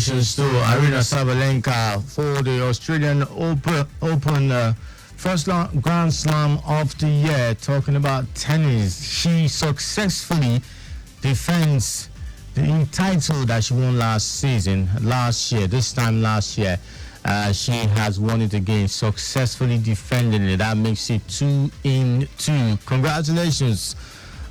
Congratulations to Arina Sabalenka for the Australian Open first Grand Slam of the year. Talking about tennis, she successfully defends the title that she won last year. She has won it again, successfully defending it. That makes it 2-2. Congratulations,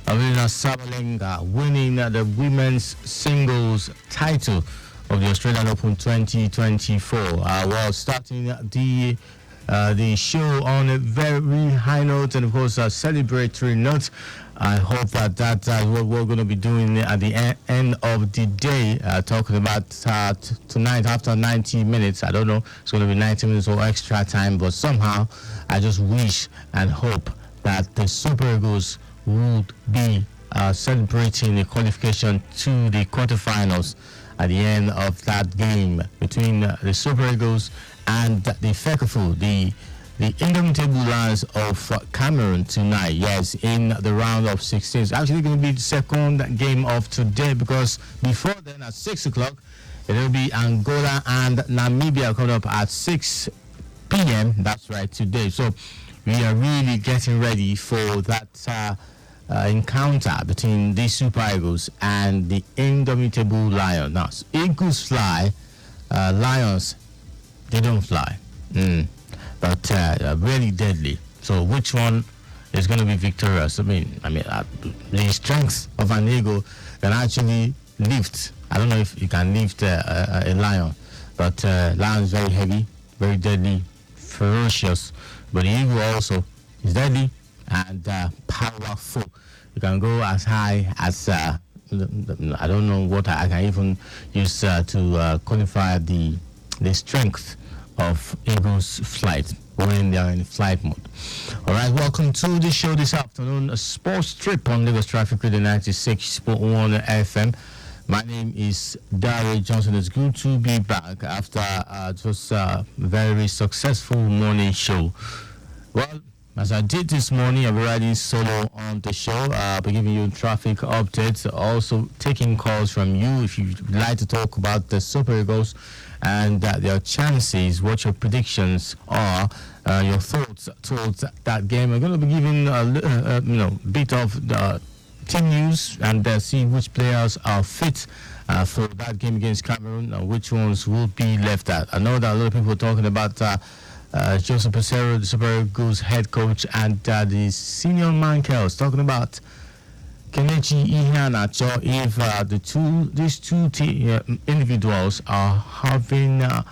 Arina Sabalenka, winning the women's singles title of the Australian Open 2024. While starting the show on a very high note and, of course, a celebratory note. I hope that's what we're going to be doing at the end of the day, talking about tonight after 90 minutes. I don't know, it's going to be 90 minutes or extra time, but somehow I just wish and hope that the Super Eagles would be celebrating the qualification to the quarterfinals at the end of that game between the Super Eagles and the Fecafoot, the indomitable Lions of Cameroon tonight. Yes, in the round of 16. It's actually going to be the second game of today, because before then at 6 o'clock it will be Angola and Namibia coming up at 6 p.m. That's right, today. So we are really getting ready for that encounter between the Super Eagles and the indomitable Lions. Now, Eagles fly, Lions, they don't fly. But really deadly. So which one is going to be victorious? I mean, the strength of an eagle can actually lift. I don't know if you can lift a lion, but lion is very heavy, very deadly, ferocious. But the eagle also is deadly and powerful. You can go as high as I don't know what I can even use to qualify the strength of Eagles flight when they are in flight mode. All right, welcome to the show this afternoon, a sports trip on Lagos Traffic Radio 96.1 FM. My name is Dari Johnson. It's good to be back after just a very successful morning show. Well, as I did this morning, I've already solo on the show. I'll be giving you traffic updates, also taking calls from you if you'd like to talk about the Super Eagles and their chances, what your predictions are, your thoughts towards that game. I'm going to be giving a bit of the team news and see which players are fit for that game against Cameroon and which ones will be left out. I know that a lot of people are talking about Joseph Peseiro, the Super Eagles head coach, and the senior Mankels talking about Kelechi Iheanacho if these two individuals are having a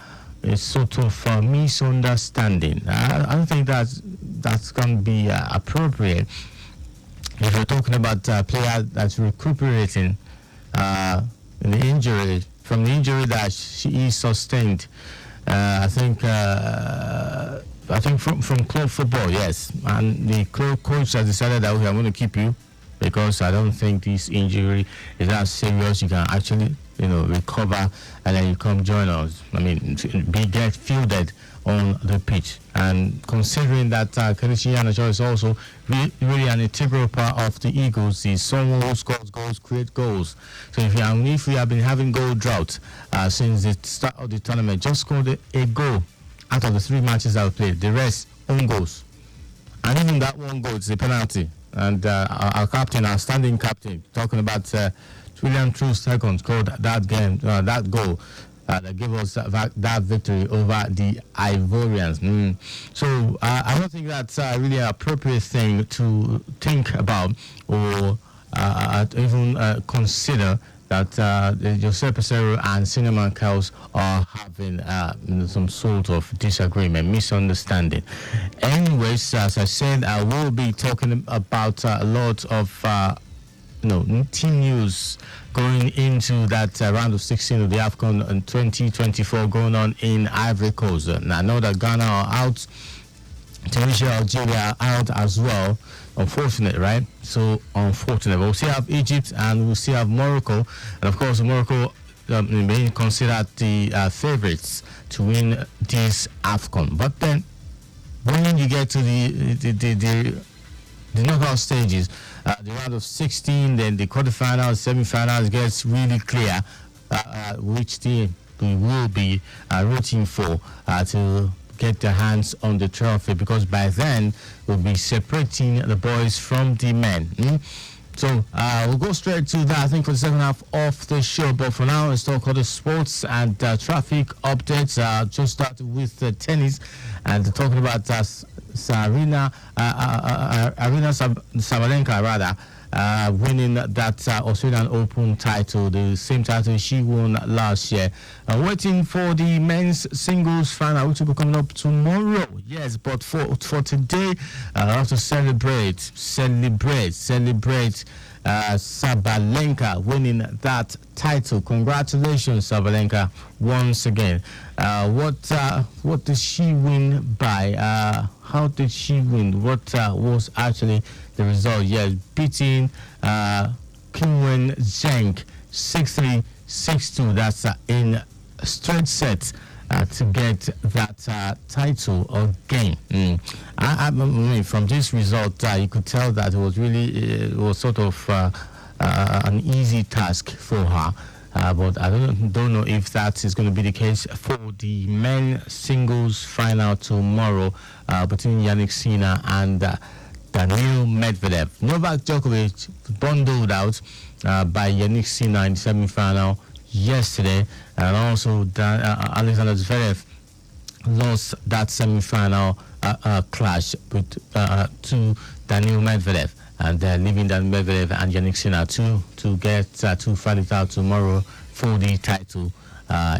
sort of misunderstanding. I don't think that's going to be appropriate if you're talking about a player that's recuperating from the injury that she sustained. I think from club football, yes. And the club coach has decided that, okay, I'm going to keep you because I don't think this injury is that serious. You can actually, recover and then you come join us. Get fielded on the pitch. And considering that Kelechi Iheanacho is also really an integral part of the Eagles, he's someone who scores goals, creates goals. So if we have been having goal drought since the start of the tournament, just scored a goal out of the 3 matches that we played. The rest, own goals. And even that one goal is a penalty. And our captain, our standing captain, talking about William True Seconds, scored that game, that goal. That gave us that victory over the Ivorians. So I don't think that's really an appropriate thing to think about or even consider that Joseph Peseiro and Senior Mankels are having some sort of disagreement, misunderstanding. Anyways, as I said, I will be talking about a lot of team news going into that round of 16 of the AFCON in 2024 going on in Ivory Coast. And I know that Ghana are out, Tunisia, Algeria are out as well. Unfortunate, right? So unfortunate. But we'll still have Egypt and we'll still have Morocco. And of course, Morocco being considered the favorites to win this AFCON. But then, when you get to the knockout stages, the round of 16, then the quarterfinals, semifinals gets really clear which team we will be rooting for to get their hands on the trophy, because by then we'll be separating the boys from the men. So we'll go straight to that, I think, for the second half of the show. But for now, let's talk other sports and traffic updates. Just start with tennis, and talking about Arina Sabalenka, rather. Winning that Australian Open title, the same title she won last year. Waiting for the men's singles final, which will be coming up tomorrow. Yes, but for today, I have to celebrate Sabalenka winning that title. Congratulations, Sabalenka, once again. What did she win by? How did she win? What was actually the result? Yes, beating Qinwen Zheng 6-3, 6-2. That's in straight sets to get that title again. I mean, from this result, you could tell that it was sort of an easy task for her. But I don't know if that is going to be the case for the men singles final tomorrow between Yannick Sinner and Daniil Medvedev. Novak Djokovic bundled out by Yannick Sinner in the semi-final yesterday, and also Alexander Zverev lost that semi-final clash with to Daniil Medvedev, and leaving Daniil Medvedev and Yannick Sinner to fight it out tomorrow for the title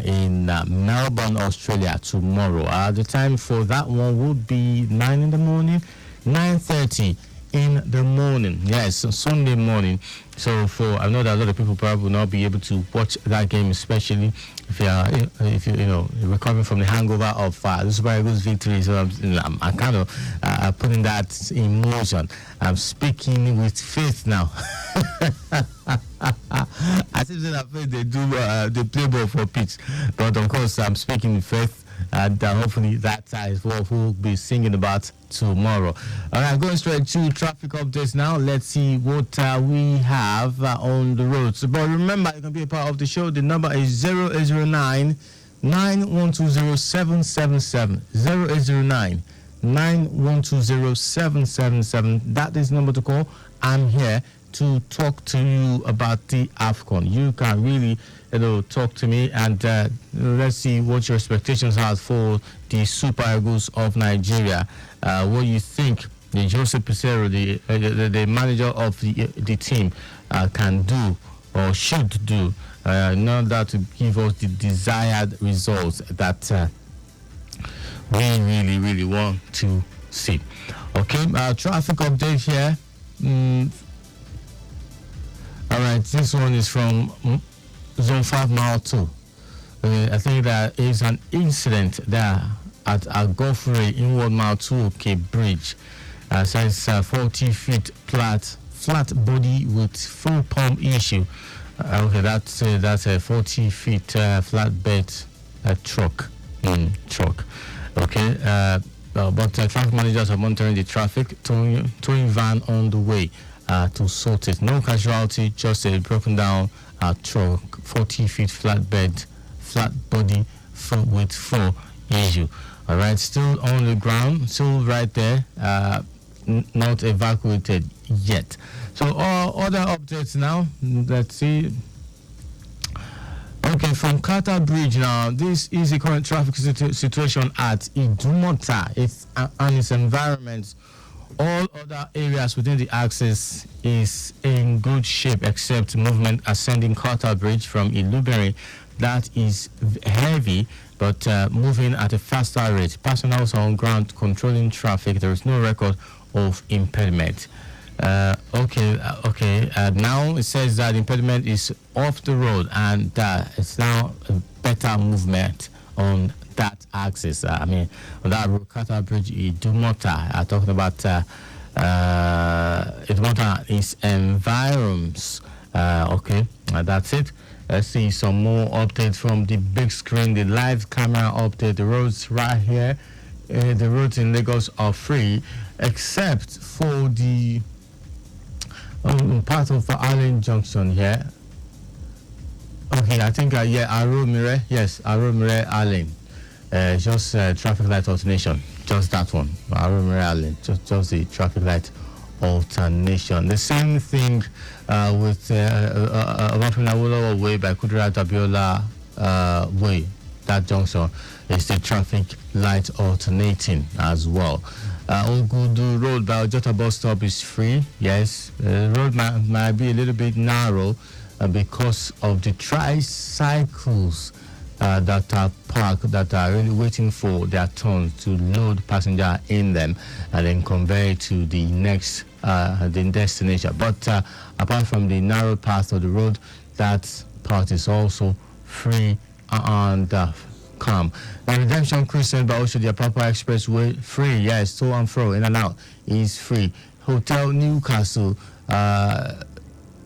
in Melbourne, Australia tomorrow. The time for that one would be 9 in the morning, 9:30 in the morning. Yes, Sunday morning. So I know that a lot of people probably will not be able to watch that game, especially if you're recovering from the hangover of the Super Eagles victory. So I'm kind of putting that in motion. I'm speaking with faith now. I think that they play ball for pitch, but of course I'm speaking with faith. And hopefully that is what we'll be singing about tomorrow. All right, going straight to traffic updates now. Let's see what we have on the roads. But remember, you can be a part of the show. The number is 0809 9120 777. 0809 9120 777. That is the number to call. I'm here to talk to you about the AFCON. You can really talk to me, and let's see what your expectations are for the Super Eagles of Nigeria. What you think the Joseph Peseiro, the manager of the team, can do or should do in order to give us the desired results that we really, really want to see. Okay, traffic update here. All right, this one is from Zone 5 Mile 2. I think there is an incident there at Agofre in 1 Mile 2 Cape Bridge. Says 40 feet flat body with full pump issue. Okay, that's a 40 feet flatbed truck. Okay, but traffic managers are monitoring the traffic, towing van on the way to sort it. No casualty, just a broken down truck, 40 feet flat body with full issue. All right, still on the ground, still right there, not evacuated yet. So other updates now. Let's see. Okay, from Carter Bridge now. This is the current traffic situation at Idumota and its environment. All other areas within the axis is in good shape except movement ascending Carter Bridge from Iluberi. That is heavy, but moving at a faster rate. Personnel on ground controlling traffic. There is no record of impediment. Okay. Now it says that impediment is off the road, and it's now a better movement on that axis. On that Carter Bridge, Idumota. Talking about Idumota is environs. Okay, that's it. Let's see some more updates from the big screen, the live camera update. The roads right here, the roads in Lagos are free, except for the part of Allen Junction here. Okay, I think yeah, Aromire. Yes, Aromire Allen. Just traffic light alternation. Just that one. Aromire Allen. Just the traffic light alternation. The same thing with Obafemi Awolowo Way by Kudirat Abiola Way. That junction is the traffic light alternating as well. Ogudu Road by Ojota bus stop is free. Yes, the road might be a little bit narrow because of the tricycles that are parked, that are really waiting for their turn to load passenger in them and then convey to the next the destination. But apart from the narrow path of the road, that part is also free and calm. The Redemption Christian by also the Apapa Expressway free. Yes, to and fro, in and out is free. Hotel Newcastle.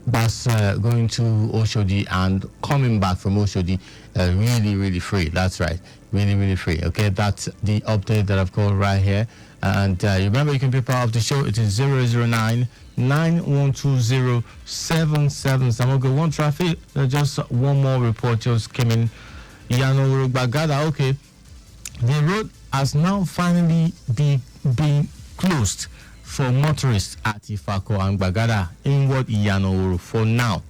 That's going to Oshodi and coming back from Oshodi, really free. That's right, really free. Okay, that's the update that I've got right here. And remember, you can be part of the show. It is 009-9120-77. Samogo One Traffic. Just one more report just came in. Yano Bagada. Okay, the road has now finally been closed for motorists at Ifako and Bagada inward Iyanoro for now.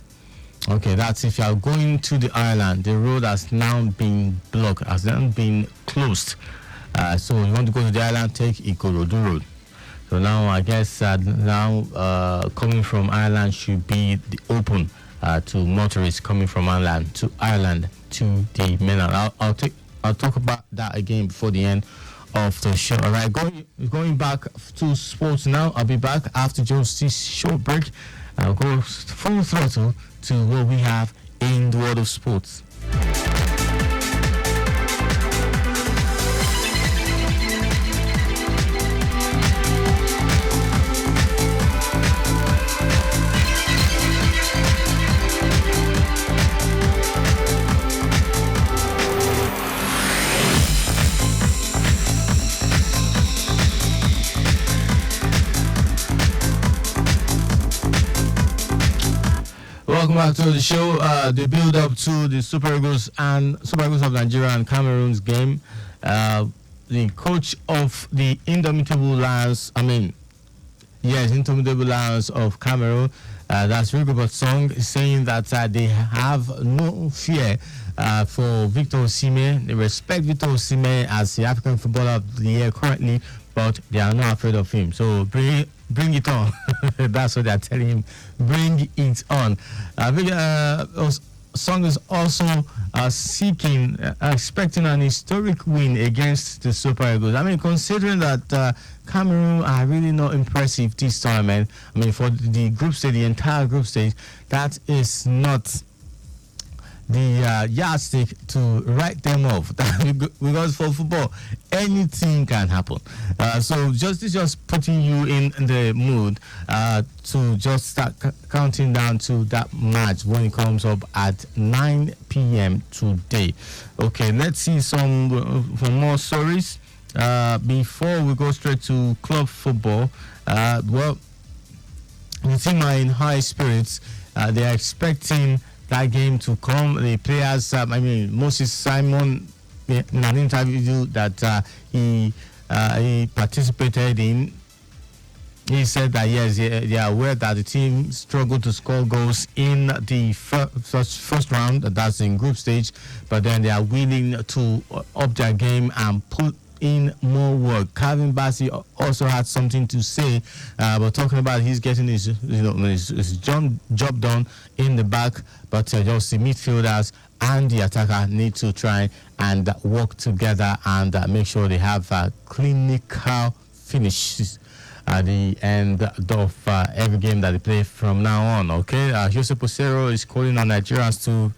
Okay, that's if you are going to the island. The road has now been blocked, has now been closed. So you want to go to the island, take Ikorodu Road. So now I guess coming from island should be open to motorists coming from island to to the mainland. I'll talk about that again before the end of the show. All right, going back to sports now. I'll be back after just this short break. I'll go full throttle to what we have in the world of sports. Welcome back to the show. The build-up to the Super Eagles of Nigeria and Cameroon's game. The coach of the Indomitable Lions of Cameroon, that's Rigobert Song, is saying that they have no fear for Victor Osimhen. They respect Victor Osimhen as the African Footballer of the Year currently, but they are not afraid of him. So bring it on. That's what they're telling him. Bring it on. Song is also expecting an historic win against the Super Eagles. I mean, considering that Cameroon are really not impressive this tournament. I mean, for the group stage, the entire group stage, that is not the yardstick to write them off. Because for football, anything can happen. So just putting you in the mood to just start counting down to that match when it comes up at 9 p.m. today. Okay, let's see some more stories before we go straight to club football. Well, the team are in high spirits. They are expecting that game to come. The players, Moses Simon, in an interview that he participated in, he said that yes, they are aware that the team struggled to score goals in the first round, that's in group stage, but then they are willing to up their game and put in more work. Calvin Bassey also had something to say, but talking about he's getting his job done in the back, but just the midfielders and the attacker need to try and work together and make sure they have clinical finishes at the end of every game that they play from now on. Okay, Jose Posero is calling on Nigerians to,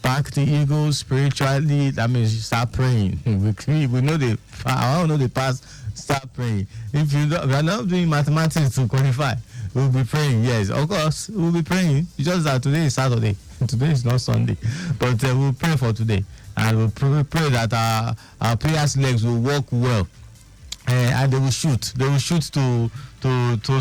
back the Eagles spiritually. That means start praying. We know I don't know the past. Start praying. If we are not doing mathematics to qualify, we'll be praying. Yes, of course, we'll be praying. It's just that today is Saturday. Today is not Sunday, but we'll pray for today, and we'll pray that our players' legs will work well, and they will shoot. They will shoot to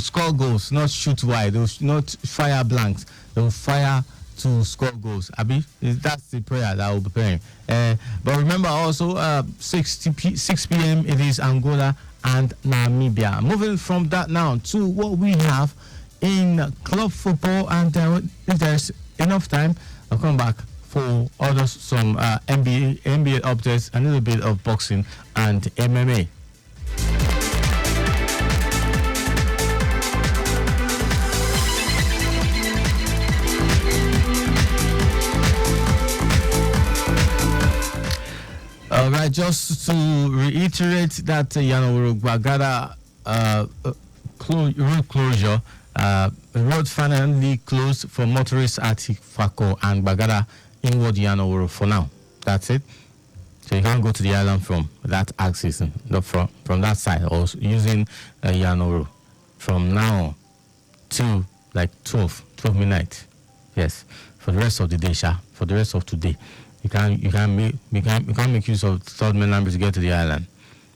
score goals, not shoot wide. They will not fire blanks. They will fire to score goals. Abi, that's the prayer that we'll be praying. But remember also, 6 p.m. it is Angola and Namibia. Moving from that now to what we have in club football, and if there's enough time, I'll come back for others, some NBA updates, a little bit of boxing and MMA. All right, just to reiterate that Yanowuru Gbagada road closure, road finally closed for motorists at Ifako and Gbagada inward Yanowuru for now. That's it. So you can't go to the island from that axis, from that side, or using Yanowuru from now to like 12 midnight. Yes, for the rest of the day, for the rest of today. You can't make use of third mainland bridge to get to the island.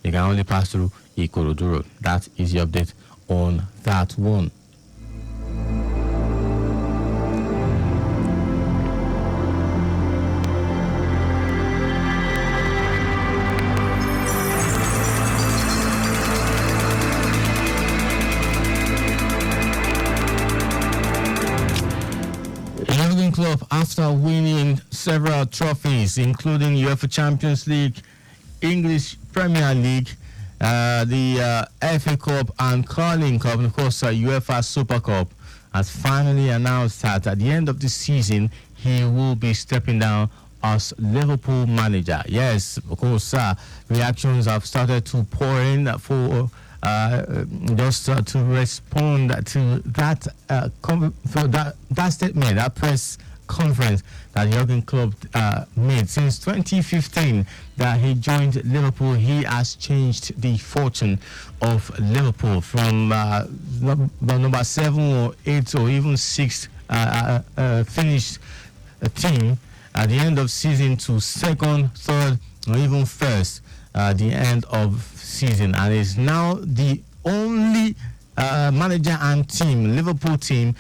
You can only pass through Ikorodu Road. That is the update on that one. Club, after winning several trophies, including UEFA Champions League, English Premier League, the FA Cup and Carling Cup, and of course UEFA Super Cup, has finally announced that at the end of the season he will be stepping down as Liverpool manager. Yes, of course, reactions have started to pour in for just to respond to that that statement, that press conference that Jurgen Klopp made. Since 2015 that he joined Liverpool, he has changed the fortune of Liverpool from number 7 or 8 or even 6 finished team at the end of season to second, third, or even first at the end of season, and is now the only manager and team, Liverpool team,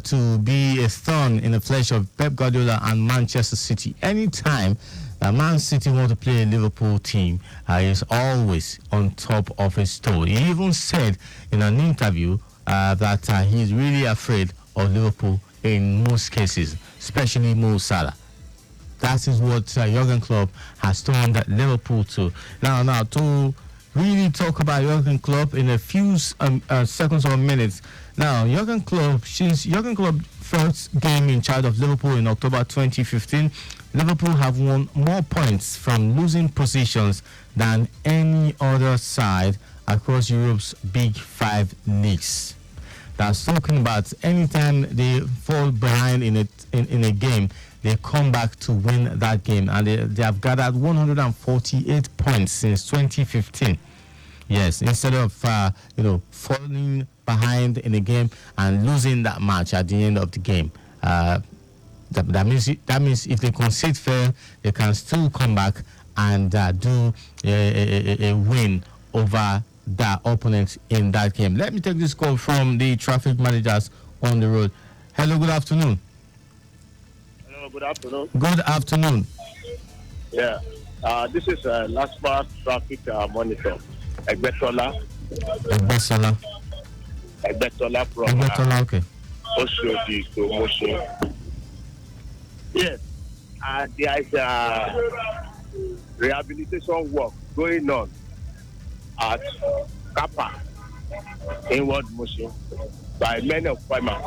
to be a thorn in the flesh of Pep Guardiola and Manchester City. Anytime Man City want to play a Liverpool team, is always on top of his toe. He even said in an interview that he's really afraid of Liverpool in most cases, especially Mo Salah. That is what Jurgen Klopp has turned Liverpool to. Now to really talk about Jurgen Klopp in a few seconds or minutes. Now, Jurgen Klopp, since Jurgen Klopp's first game in charge of Liverpool in October 2015, Liverpool have won more points from losing positions than any other side across Europe's Big Five leagues. That's talking about anytime they fall behind in a game, they come back to win that game, and they have gathered 148 points since 2015. Yes, instead of falling behind in a game and losing that match at the end of the game. That means if they concede fair, they can still come back and do a win over their opponent in that game. Let me take this call from the traffic managers on the road. Hello, good afternoon. Hello, good afternoon. Good afternoon. Yeah, this is LASPA traffic monitor. Egbetola from okay. Oshodi to Moshe. Yes, there is rehabilitation work going on at Kappa, inward Moshe, by many of farmers.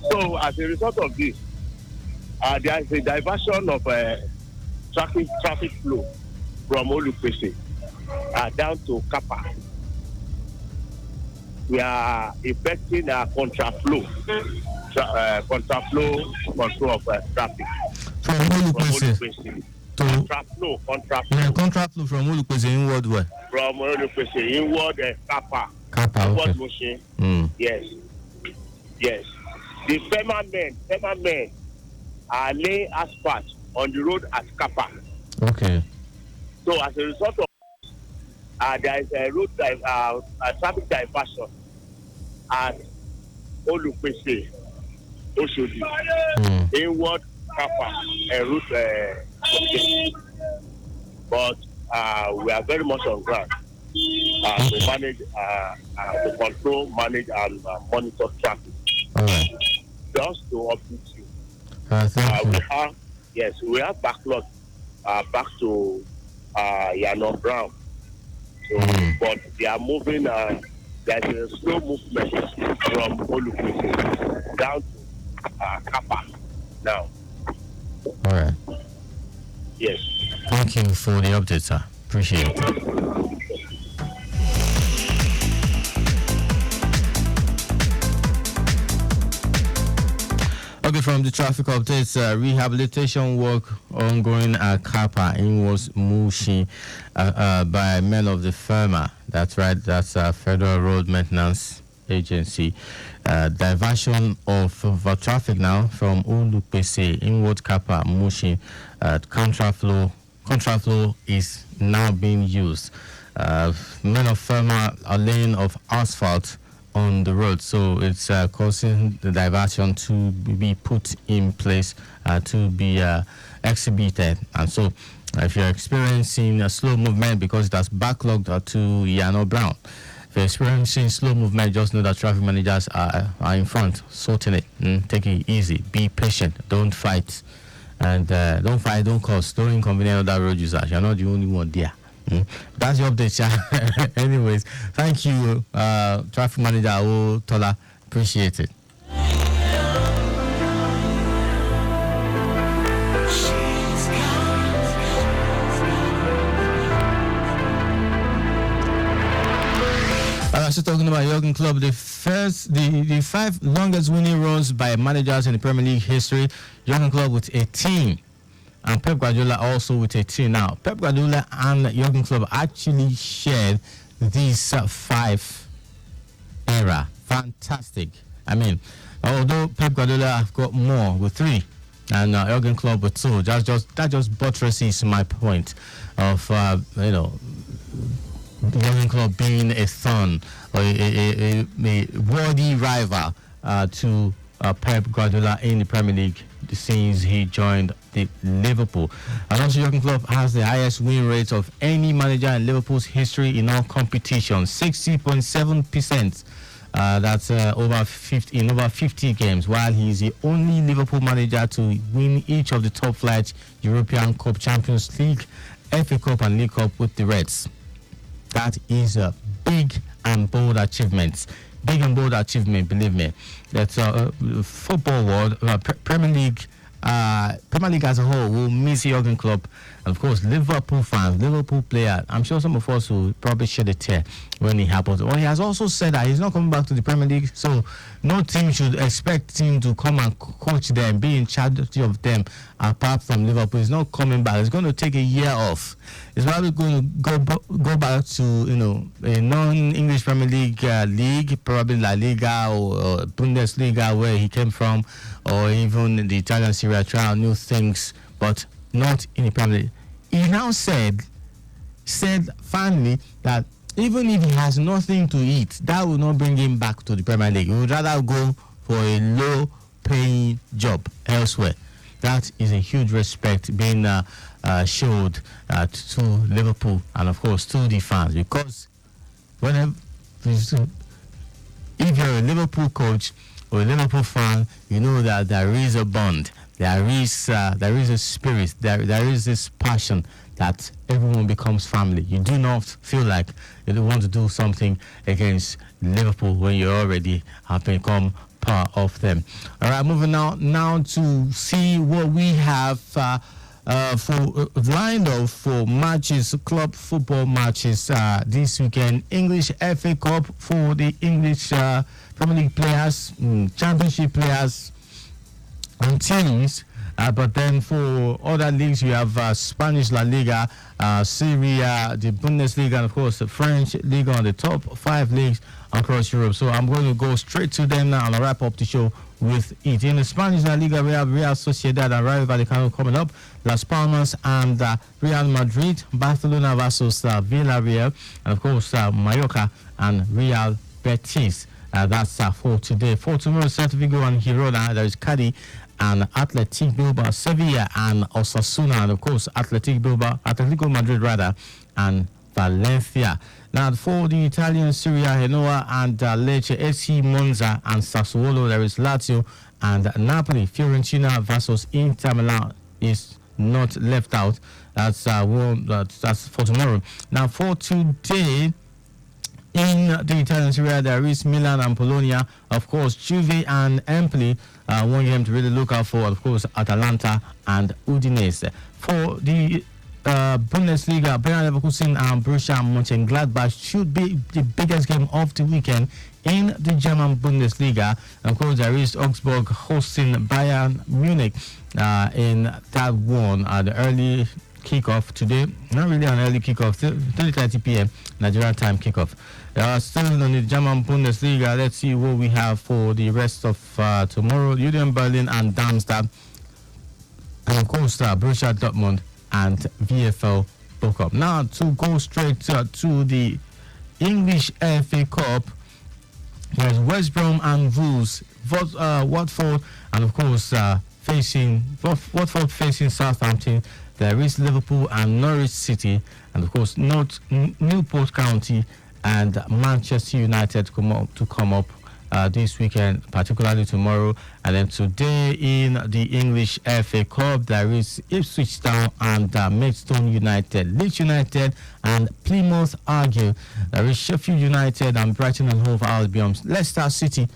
So, as a result of this, there is a diversion of traffic flow from Olupese down to Kappa. We are effecting a contraflow control of traffic. From Olupese to contraflow from Olupese inward where? From Olupese inward Kappa. Kappa, inward okay. Motion. Yes. The FEMA men are laying asphalt on the road at Kappa. Okay. So as a result of there is a road traffic diversion at Olupese Oshodi, inward Kappa, and route. But we are very much on ground to manage, to control, manage, and monitor traffic. Just to update you, we have backlog back to Yano Brown. So, but they are moving. There's a slow movement from Olukwese down to Kappa now. All right. Yes. Thank you for the update, sir. Appreciate it. Okay, from the traffic updates, rehabilitation work ongoing at Kappa in Mushin by men of the FEMA. That's right, that's Federal Road Maintenance Agency. Diversion of traffic now from Olukwese inward Kappa Mushin. Contract flow is now being used. Men of FEMA are laying of asphalt on the road, so it's causing the diversion to be put in place to be exhibited. And so if you're experiencing a slow movement because it has backlogged to Yano Brown, if you're experiencing slow movement, just know that traffic managers are in front sorting it. Take it easy, be patient, don't fight, and don't cause, don't inconvenience other road users. You're not the only one there. That's your update. Anyways, thank you, traffic manager Tola. Appreciate it. Also talking about Jurgen Klopp, the 5 longest winning runs by managers in the Premier League history. Jurgen Klopp with a team, and Pep Guardiola also with a team. Now, Pep Guardiola and Jurgen Klopp actually shared these 5 era. Fantastic. I mean, although Pep Guardiola have got more with 3, and Jurgen Klopp with 2, that just buttresses my point of Jurgen Klopp being a son or a worthy rival to Pep Guardiola in the Premier League since he joined the Liverpool. And also Jurgen Klopp has the highest win rate of any manager in Liverpool's history in all competitions, 60.7%. That's over 50 games, while he is the only Liverpool manager to win each of the top flight European Cup, Champions League, FA Cup and League Cup with the Reds. That is a big and bold achievement. Big and bold achievement, believe me. That's football world, Premier League as a whole will miss Jurgen Klopp. And of course, Liverpool fans, Liverpool players. I'm sure some of us will probably shed a tear when it happens. Well, he has also said that he's not coming back to the Premier League, so no team should expect him to come and coach them, be in charge of them, apart from Liverpool. He's not coming back. He's going to take a year off. He's probably going to go back to a non-English Premier League league, probably La Liga or Bundesliga, where he came from, or even the Italian Serie A, try new things, but not in the Premier League. He now said finally that even if he has nothing to eat, that will not bring him back to the Premier League. He would rather go for a low-paying job elsewhere. That is a huge respect being showed to Liverpool and, of course, to the fans. Because if you're a Liverpool coach or a Liverpool fan, you know that there is a bond. There is a spirit. There is this passion that everyone becomes family. You do not feel like you don't want to do something against Liverpool when you already have become part of them. All right, moving now to see what we have for lined up for matches, club football matches this weekend. English FA Cup for the English Premier League players, Championship players and teams. But then for other leagues, you have Spanish La Liga, Serie A, the Bundesliga, and of course the French League on the top 5 leagues across Europe. So I'm going to go straight to them now and I'll wrap up the show with it. In the Spanish La Liga, we have Real Sociedad and Rayo Vallecano coming up, Las Palmas and Real Madrid, Barcelona versus Villarreal, and of course Mallorca and Real Betis. That's for today. For tomorrow, Celta Vigo and Girona. There is Cadiz and Athletic Bilbao, Sevilla and Osasuna, and of course Atletico Madrid rather, and Valencia. Now for the Italian Serie A, Genoa and Lecce, AC Monza and Sassuolo. There is Lazio and Napoli. Fiorentina versus Inter Milan is not left out. That's that's for tomorrow. Now for today, in the Italian Serie A, there is Milan and Bologna. Of course, Juve and Empoli. One game to really look out for. Of course, Atalanta and Udinese. For the Bundesliga, Bayern Leverkusen and Borussia Mönchengladbach should be the biggest game of the weekend in the German Bundesliga. And of course, there is Augsburg hosting Bayern Munich in that one at the early kickoff today. Not really an early kickoff, 3:30 p.m. Nigerian time kickoff. Still in the German Bundesliga, let's see what we have for the rest of tomorrow. Union Berlin and Darmstadt, and of course Borussia Dortmund and VfL Bochum. Now to go straight to the English FA Cup, there's West Brom and Wolves, Watford, and of course Watford facing Southampton. There is Liverpool and Norwich City, and of course Newport County and Manchester United to come up this weekend, particularly tomorrow. And then today in the English FA Cup, there is Ipswich Town and Maidstone United, Leeds United and Plymouth Argyle. There is Sheffield United and Brighton and Hove Albion. Leicester City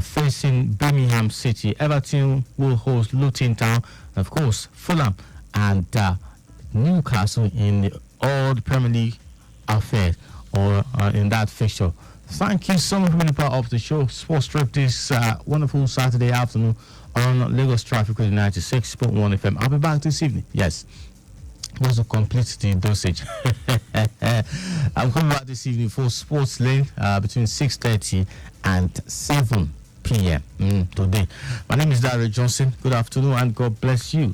facing Birmingham City. Everton will host Luton Town. And of course, Fulham and Newcastle in the old Premier League affair, or in that fixture. Thank you so much for being part of the show, Sports Trip, this wonderful Saturday afternoon on Lagos Traffic with 96.1 FM. I'll be back this evening. Yes, just to complete the dosage. I'm coming back this evening for Sports Lane between 6:30 and 7 p.m. today. My name is Daryl Johnson. Good afternoon and God bless you.